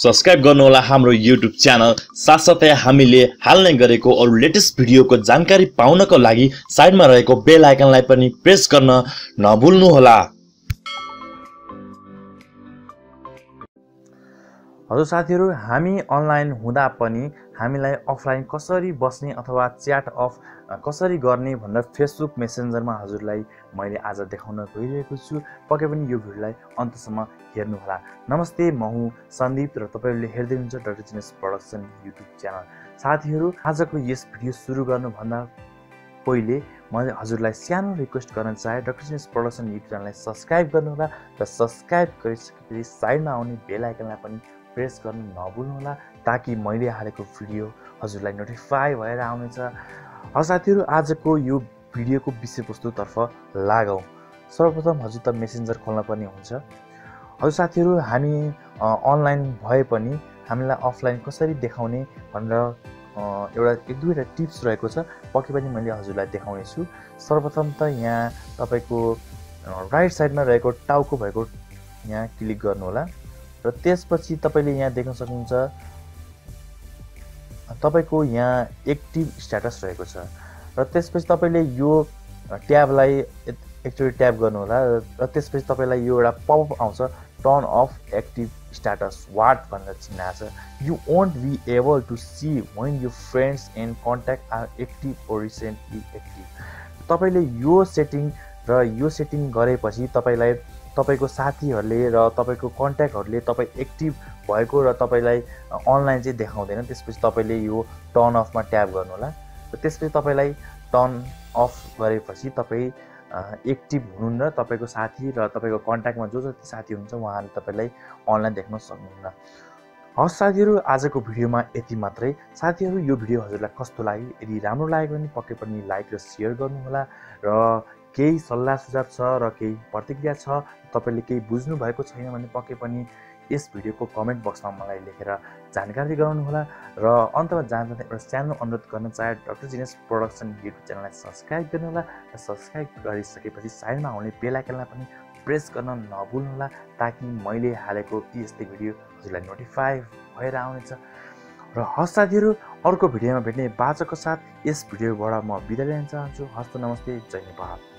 Subscribe गर्नुहोला हाम्रो YouTube channel. साथसाथै हामीले हाल्ने गरेको अरु लेटेस्ट भिडियोको जानकारी पाउनको लागि साइडमा रहेको बेल आइकनलाई पनि प्रेस गर्न नभुल्नुहोला। हजुर साथीहरु, हामी अनलाइन हुँदा पनि हामीलाई अफलाइन कसरी बस्ने अथवा च्याट अफ कसरी गर्ने भनेर फेसबुक मेसेन्जरमा हजुरलाई मैले आज देखाउन गइरहेको छु। पक्कै पनि यो भिडियोलाई अन्तसम्म हेर्नु होला। नमस्ते, म हुँ सन्दीप र तपाईहरुले हेर्दै हुनुहुन्छ doctor genius production YouTube channel. साथीहरु, आजको यस भिडियो सुरु गर्नुभन्दा पहिले म हजुरलाई सानो रिक्वेस्ट गर्न चाहे, डाक्टर जेनियस प्रोडक्सन युट्युब च्यानललाई सब्स्क्राइब गर्नुहोला र सब्स्क्राइब गरिसकेपछि साइडमा आउने बेल आइकनलाई पनि प्रेस गर्न नभुल्नुहोला ताकि मैले हालेको भिडियो हजुरलाई नोटिफाई भएर आउनेछ। हजुर साथीहरु, आजको यो भिडियोको विषयवस्तुतर्फ लागौं। सर्वप्रथम हजुर त मेसेन्जर खोल्न पर्ने हुन्छ। हजुर साथीहरु, हामी अनलाइन भए पनि हामीलाई अफलाइन कसरी देखाउने भनेर एउटा एक दुईवटा टिप्स रहेको छ, पक्कै पनि मैले हजुरलाई देखाउने छु। सर्वप्रथम त यहाँ तपाईको राइट साइडमा रहेको टाउको भएको यहाँ क्लिक गर्नु होला र त्यसपछि तपाईले यहाँ देख्न सक्नुहुन्छ तपाईको यहाँ एक्टिभ स्ट्याटस रहेको छ र त्यसपछि तपाईले यो ट्याबलाई एकचोटी ट्याब गर्नु होला र त्यसपछि तपाईलाई यो एउटा पपअप आउँछ, turn off active status what भनेर चिन्ह छ। You won't be able to see when your friends and contact are active or recently active. तपाईले यो सेटिङ गरेपछि तपाईलाई तपाईको साथीहरुले र तपाईको कन्ट्याक्टहरुले तपाई एक्टिभ भएको र तपाईलाई अनलाइन चाहिँ देखाउँदैन। त्यसपछि तपाईले यो टर्न अफमा ट्याब गर्नु होला र त्यसपछि तपाईलाई टर्न अफ गरेपछि तपाई एक्टिभ हुनुहुन्न, तपाईको साथी र तपाईको कन्ट्याक्टमा जो जति साथी हुन्छ उहाँले तपाईलाई अनलाइन देख्न सक्नुहुन्न। हस् साथीहरु, आजको भिडियोमा यति मात्रै। साथीहरु, यो भिडियो हजुरलाई कस्तो लाग्यो? यदि राम्रो लाग्यो भने पक्कै पनि लाइक र शेयर गर्नु होला र केही सल्लाह सुझाव छ र केही प्रतिक्रिया छ, तपाईले केही बुझ्नु भएको छैन भने पक्कै पनि यस भिडियोको कमेन्ट बक्समा मलाई लेखेर जानकारी गराउनु होला। र अन्तमा जाँदा एउटा सानो अनुरोध गर्न चाहे, डाक्टर जेनियस प्रोडक्सन युट्युब च्यानललाई सब्स्क्राइब गर्नु होला र सब्स्क्राइब गरिसकेपछि साइडमा आउने बेल आइकनलाई पनि प्रेस गर्न नभुल्नु होला ताकि मैले हालेको यस्तै भिडियो हजुरलाई नोटिफाई भएर आउनेछ। र हस् साथीहरु, अर्को भिडियोमा भेट्ने बाचाको साथ यस भिडियोबाट म बिदा लिन चाहन्छु। हस्त नमस्ते, जय नेपाल।